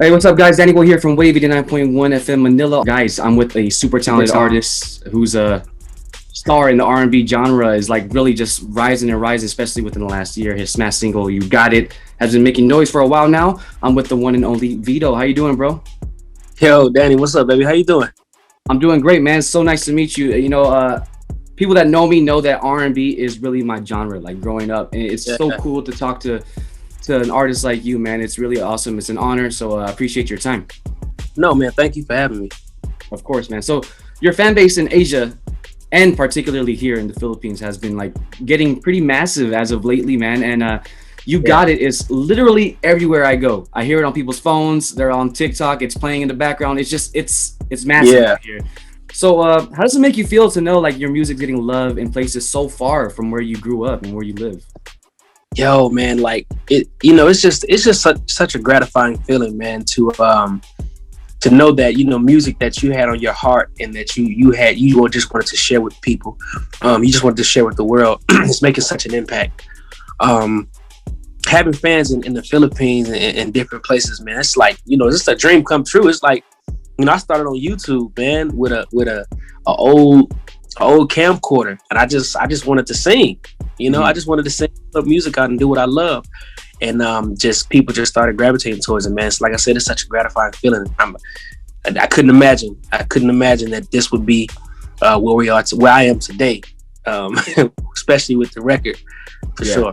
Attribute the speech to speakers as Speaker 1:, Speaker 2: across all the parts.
Speaker 1: Hey, what's up, guys? Dannieboi here from Wave 89.1 FM Manila. Guys, I'm with a super
Speaker 2: Super
Speaker 1: talented
Speaker 2: talented.
Speaker 1: artist who's a star in the R&B genre, is like really just rising and rising, especially within the last year. His smash single, "You Got It," has been making noise for a while now. I'm with the one and only Vedo. How you doing, bro?
Speaker 2: Yo, Danny, what's up, baby? How you doing?
Speaker 1: I'm doing great, man. So nice to meet you. People that know me know that R&B is really my genre. Like growing up, and it's so
Speaker 2: Yeah.
Speaker 1: cool to talk to an artist like you, man. It's really awesome. It's an honor. So I appreciate your time.
Speaker 2: No, man, thank you for having me.
Speaker 1: Of course, man. So your fan base in Asia and particularly here in the Philippines has been like getting pretty massive as of lately, man. And You
Speaker 2: Yeah.
Speaker 1: Got It is literally everywhere I go. I hear it on people's phones. They're on TikTok. It's playing in the background. It's massive
Speaker 2: Yeah.
Speaker 1: out here. So how does it make you feel to know like your music's getting love in places so far from where you grew up and where you live?
Speaker 2: Yo, man, like it's just such a gratifying feeling, man, to know that, music that you had on your heart and that you just wanted to share with people. You just wanted to share with the world. It's making such an impact. Um, Having fans in the Philippines and different places, man, it's like, it's a dream come true. It's like, I started on YouTube, man, with a old camcorder, and I just wanted to sing. I
Speaker 1: Mhm.
Speaker 2: just wanted to sing, put music out, and do what I love. And just people just started gravitating towards it, man. It's like I said, it's such a gratifying feeling. I couldn't imagine. I couldn't imagine that this would be where I am today, um, especially with the record, for
Speaker 1: Yeah.
Speaker 2: sure.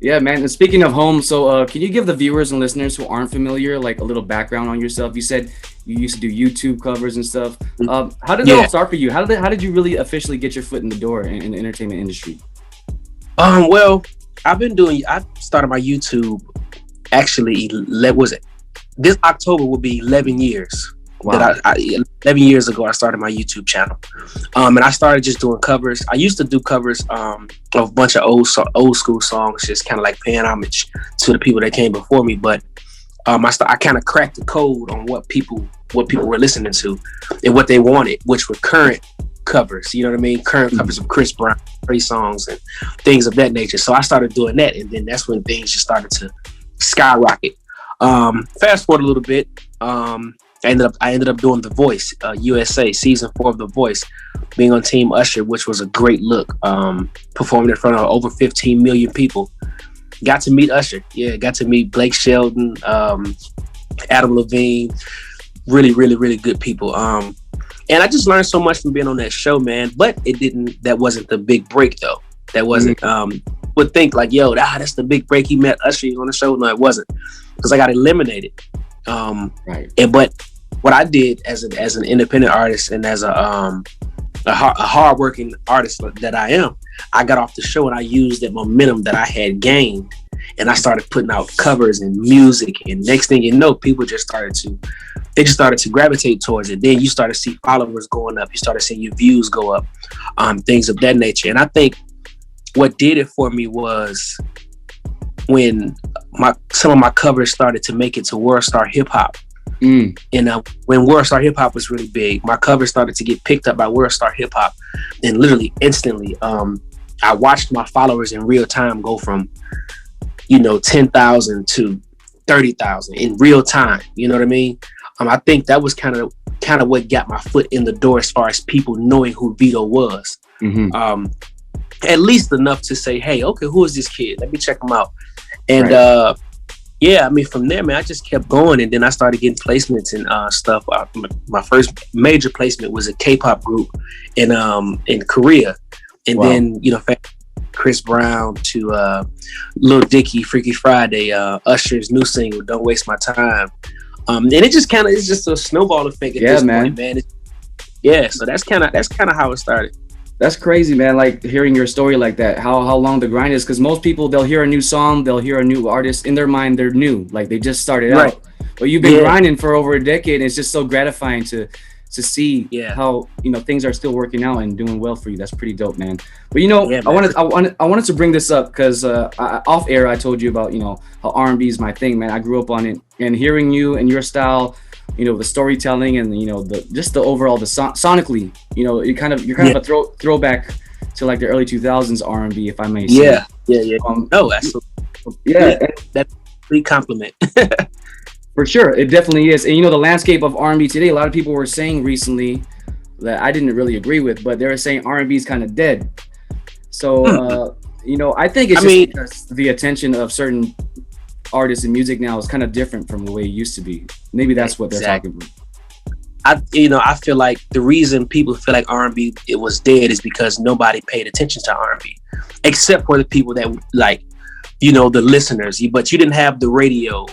Speaker 1: Yeah, man. And speaking of home, so can you give the viewers and listeners who aren't familiar like a little background on yourself? You said you used to do YouTube covers and stuff. How did it all
Speaker 2: Yeah.
Speaker 1: start for you? How did you really officially get your foot in the door in the entertainment industry?
Speaker 2: Well, I started my YouTube actually. Was it this October will be 11 years that
Speaker 1: Wow.
Speaker 2: 11 years ago I started my YouTube channel. And I started just doing covers. I used to do covers of a bunch of old school songs, just kind of like paying homage to the people that came before me. But I kind of cracked the code on what people were listening to and what they wanted, which were current covers. You know what I mean? Current covers of Chris Brown, Trey songs, and things of that nature. So I started doing that, and then that's when things just started to skyrocket. Fast forward a little bit. I ended up doing The Voice, USA season 4 of The Voice, being on Team Usher, which was a great look. Performing in front of over 15 million people. Got to meet Usher. Yeah, got to meet Blake Shelton, Adam Levine. Really, really, really good people. And I just learned so much from being on that show, man. But that wasn't the big break though. That wasn't, would think like, yo, that's the big break. He met Usher on the show. No, it wasn't. Because I got eliminated.
Speaker 1: Right.
Speaker 2: But what I did as an independent artist and as a hardworking artist that I am, I got off the show and I used that momentum that I had gained, and I started putting out covers and music. And next thing you know, people just started to gravitate towards it. Then you started to see followers going up. You started seeing your views go up, things of that nature. And I think what did it for me was when some of my covers started to make it to World Star Hip Hop.
Speaker 1: Mm.
Speaker 2: And when World Star Hip Hop was really big, my covers started to get picked up by World Star Hip Hop, and literally instantly, I watched my followers in real time go from 10,000 to 30,000 in real time. You know what I mean? I think that was kind of what got my foot in the door as far as people knowing who Vedo was.
Speaker 1: Hmm.
Speaker 2: At least enough to say, hey, okay, who is this kid? Let me check him out. And
Speaker 1: Right.
Speaker 2: yeah, I mean, from there, man, I just kept going, and then I started getting placements and stuff. My first major placement was a K-pop group in Korea, and
Speaker 1: Wow.
Speaker 2: then Chris Brown to Lil Dicky, Freaky Friday, Usher's new single, "Don't Waste My Time," and it's just a snowball effect at
Speaker 1: Yeah,
Speaker 2: this
Speaker 1: man.
Speaker 2: point, man. Yeah, so that's kind of how it started.
Speaker 1: That's crazy, man. Like hearing your story like that, how long the grind is. Because most people, they'll hear a new song, they'll hear a new artist in their mind, they're new, like they just started
Speaker 2: Right.
Speaker 1: out. But you've been
Speaker 2: Yeah.
Speaker 1: grinding for over a decade, and it's just so gratifying to see
Speaker 2: Yeah.
Speaker 1: how things are still working out and doing well for you. That's pretty dope, man. But
Speaker 2: Yeah,
Speaker 1: I
Speaker 2: man.
Speaker 1: wanted to bring this up because off air I told you about how R&B is my thing, man. I grew up on it, and hearing you and your style, the storytelling and the overall sonically, you're kind of
Speaker 2: Yeah.
Speaker 1: a throwback to like the early 2000s R&B, if I may say.
Speaker 2: Yeah.
Speaker 1: Um,
Speaker 2: No, absolutely.
Speaker 1: yeah,
Speaker 2: That's a complete compliment.
Speaker 1: For sure, it definitely is. And the landscape of R&B today, a lot of people were saying recently that I didn't really agree with, but they were saying R&B is kind of dead. So,
Speaker 2: Hmm.
Speaker 1: I think it's
Speaker 2: I
Speaker 1: just
Speaker 2: mean,
Speaker 1: because the attention of certain artists in music now is kind of different from the way it used to be. Maybe that's what they're
Speaker 2: exactly.
Speaker 1: talking about.
Speaker 2: I feel like the reason people feel like R&B it was dead is because nobody paid attention to R&B, except for the people that like, the listeners. But you didn't have the radio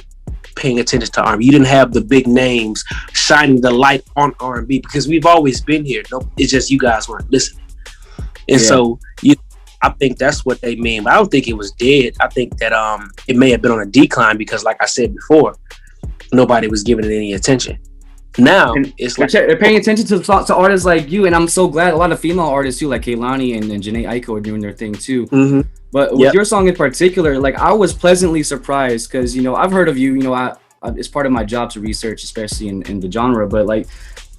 Speaker 2: paying attention to R&B. You didn't have the big names shining the light on R&B because we've always been here. No, it's just you guys weren't listening. And
Speaker 1: Yeah.
Speaker 2: so I think that's what they mean. But I don't think it was dead. I think that it may have been on a decline because, like I said before, nobody was giving it any attention. Now
Speaker 1: And
Speaker 2: it's
Speaker 1: they're,
Speaker 2: like,
Speaker 1: they're paying attention to artists like you, and I'm so glad a lot of female artists too, like Kaylani and Janae Aiko, are doing their thing too.
Speaker 2: mm-hmm,
Speaker 1: But with
Speaker 2: yep,
Speaker 1: your song in particular, like I was pleasantly surprised because I've heard of you. It's part of my job to research, especially in the genre. But like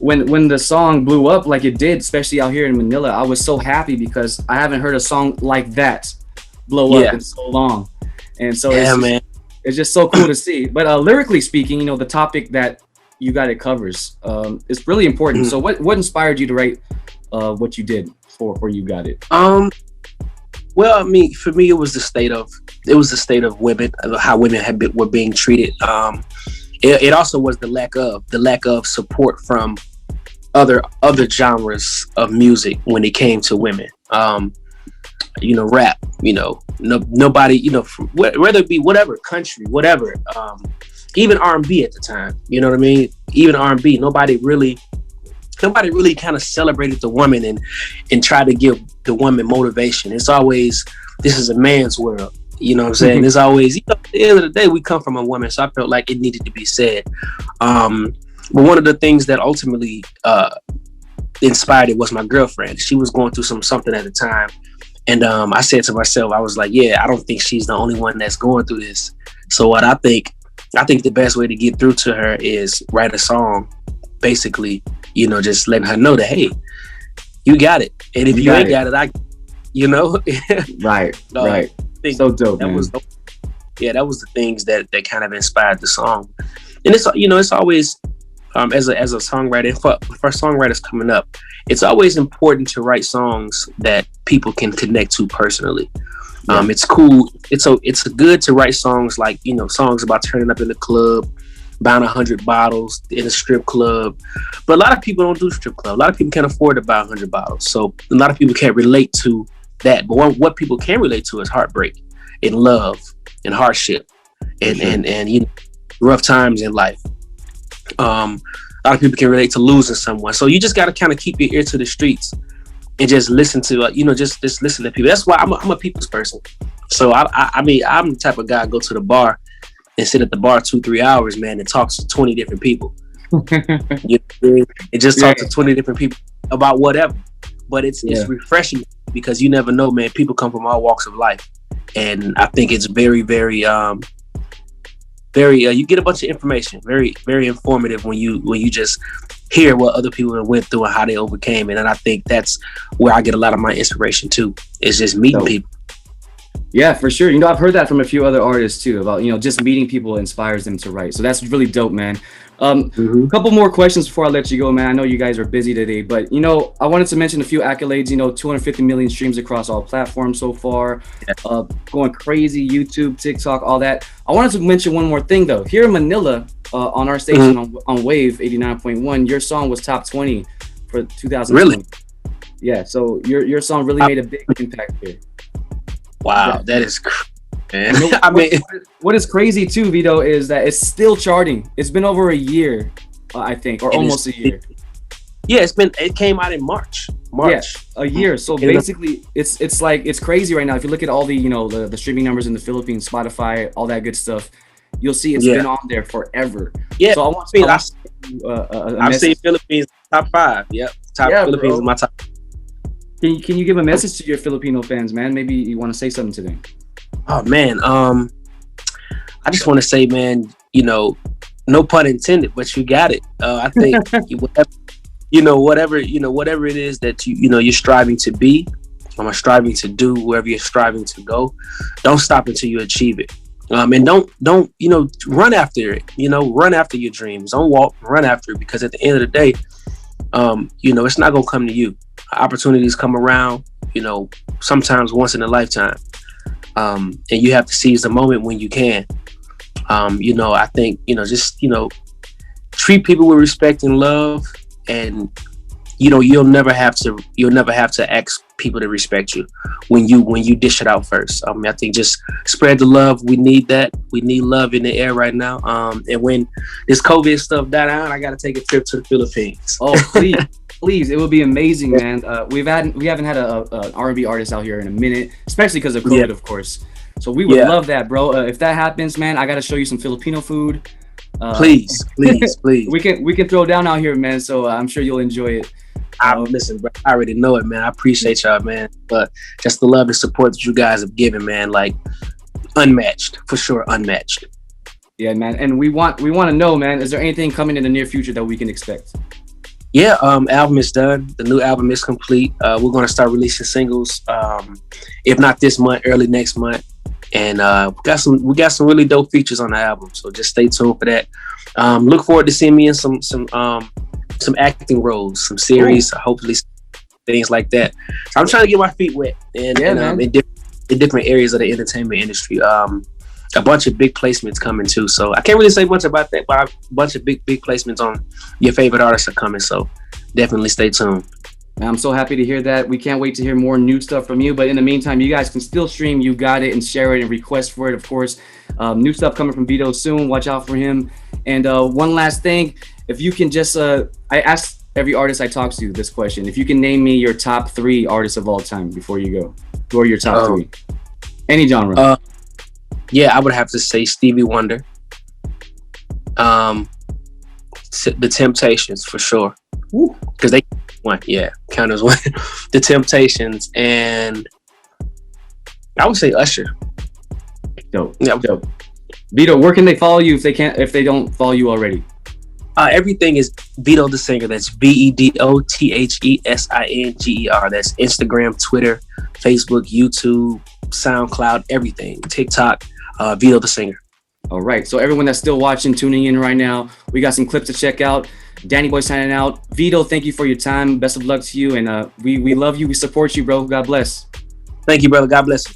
Speaker 1: when the song blew up like it did, especially out here in Manila, I was so happy because I haven't heard a song like that blow up
Speaker 2: yeah,
Speaker 1: in so long, and so
Speaker 2: yeah, man.
Speaker 1: it's just so cool to see. But lyrically speaking, the topic that you got it covers is really important. So what inspired you to write what you did for You Got It?
Speaker 2: Well, I mean, for me, it was the state of women, how women were being treated. It also was the lack of support from other genres of music when it came to women. Rap. Nobody. Whether it be whatever country, whatever. Even R&B at the time. You know what I mean? Even R&B. Nobody really kind of celebrated the woman and tried to give the woman motivation. It's always, this is a man's world. You know what I'm saying? It's always, at the end of the day, we come from a woman. So I felt like it needed to be said. But one of the things that ultimately inspired it was my girlfriend. She was going through something at the time. And I said to myself, I was like, yeah, I don't think she's the only one that's going through this. So what I think the best way to get through to her is write a song, basically, just letting her know that, hey, you got it. And if you ain't got it,
Speaker 1: Right,
Speaker 2: I
Speaker 1: right.
Speaker 2: think
Speaker 1: So dope,
Speaker 2: that
Speaker 1: man.
Speaker 2: was, that was the things that kind of inspired the song. And it's always, as a songwriter, for songwriters coming up, it's always important to write songs that people can connect to personally. It's cool. It's good to write songs like, songs about turning up in the club, buying 100 bottles in a strip club. But a lot of people don't do strip club. A lot of people can't afford to buy 100 bottles. So a lot of people can't relate to that. But what people can relate to is heartbreak and love and hardship and rough times in life. A lot of people can relate to losing someone. So you just got to kind of keep your ear to the streets and just listen to, just listen to people. That's why I'm a people's person. So I mean, I'm the type of guy go to the bar and sit at the bar 2-3 hours, man, and talk to 20 different people. And just talk to 20 different people about whatever. But it's refreshing because you never know, man. People come from all walks of life, and I think it's very, very, very. You get a bunch of information, very, very informative when you just hear what other people went through and how they overcame it. And I think that's where I get a lot of my inspiration too. Is just meeting people.
Speaker 1: Yeah, for sure. I've heard that from a few other artists too about, just meeting people inspires them to write. So that's really dope, man. A couple more questions before I let you go, man. I know you guys are busy today, but, I wanted to mention a few accolades, 250 million streams across all platforms so far, going crazy, YouTube, TikTok, all that. I wanted to mention one more thing though. Here in Manila, on our station on Wave 89.1, your song was top 20 for 2020.
Speaker 2: Really?
Speaker 1: Yeah. So your song really made a big impact here.
Speaker 2: Wow, that is man. I mean,
Speaker 1: what is crazy too, Vedo, is that it's still charting. It's been over a year, I think, or almost a year.
Speaker 2: It came out in March.
Speaker 1: Yeah, a year. So basically, it's crazy right now. If you look at all the the streaming numbers in the Philippines, Spotify, all that good stuff, you'll see it's been on there forever.
Speaker 2: Yeah.
Speaker 1: So
Speaker 2: I've seen Philippines top 5. Yep, Philippines is my top.
Speaker 1: Can you give a message to your Filipino fans, man? Maybe you want to say something to them.
Speaker 2: Oh man, I just want to say, man, no pun intended, but you got it. I think whatever it is that you're striving to be, or striving to do, wherever you're striving to go, don't stop until you achieve it. And don't run after it. Run after your dreams. Don't walk, run after it, because at the end of the day, it's not gonna come to you. Opportunities come around, sometimes once in a lifetime, and you have to seize the moment when you can. I think just treat people with respect and love, and you'll never have to ask people to respect you when you dish it out first. I think just spread the love. We need that. We need love in the air right now. And when this COVID stuff died down, I got to take a trip to the Philippines.
Speaker 1: Oh, please. Please, it would be amazing, man. We haven't had an R&B artist out here in a minute, especially because of COVID, of course. So we would love that, bro. If that happens, man, I gotta show you some Filipino food.
Speaker 2: Please.
Speaker 1: We can throw down out here, man. So I'm sure you'll enjoy it.
Speaker 2: Listen, bro, I already know it, man. I appreciate y'all, man. But just the love and support that you guys have given, man, like unmatched, for sure, unmatched.
Speaker 1: Yeah, man. And we want to know, man, is there anything coming in the near future that we can expect?
Speaker 2: Yeah, album is done. The new album is complete. We're gonna start releasing singles, if not this month, early next month. And we got some really dope features on the album. So just stay tuned for that. Look forward to seeing me in some acting roles, some series, hopefully things like that. So I'm trying to get my feet wet in different areas of the entertainment industry. A bunch of big placements coming too. So I can't really say much about that, but a bunch of big placements on your favorite artists are coming. So definitely stay tuned.
Speaker 1: I'm so happy to hear that. We can't wait to hear more new stuff from you. But in the meantime, you guys can still stream You Got It and share it and request for it, of course. New stuff coming from Vedo soon. Watch out for him. And one last thing, if you can just, I asked every artist I talk to this question. If you can name me your top 3 artists of all time before you go. Who are your top 3? Any genre.
Speaker 2: Yeah, I would have to say Stevie Wonder. The Temptations, for sure. Because they won. Yeah, count as one. The Temptations, and I would say Usher.
Speaker 1: Dope. Yeah, dope. Vedo, where can they follow you if they don't follow you already?
Speaker 2: Everything is Vedo the Singer. That's VedoTheSinger. That's Instagram, Twitter, Facebook, YouTube, SoundCloud, everything. TikTok, Vedo the Singer.
Speaker 1: All right. So everyone that's still watching, tuning in right now, we got some clips to check out. Dannieboi signing out. Vedo, thank you for your time. Best of luck to you. And we love you. We support you, bro. God bless.
Speaker 2: Thank you, brother. God bless you.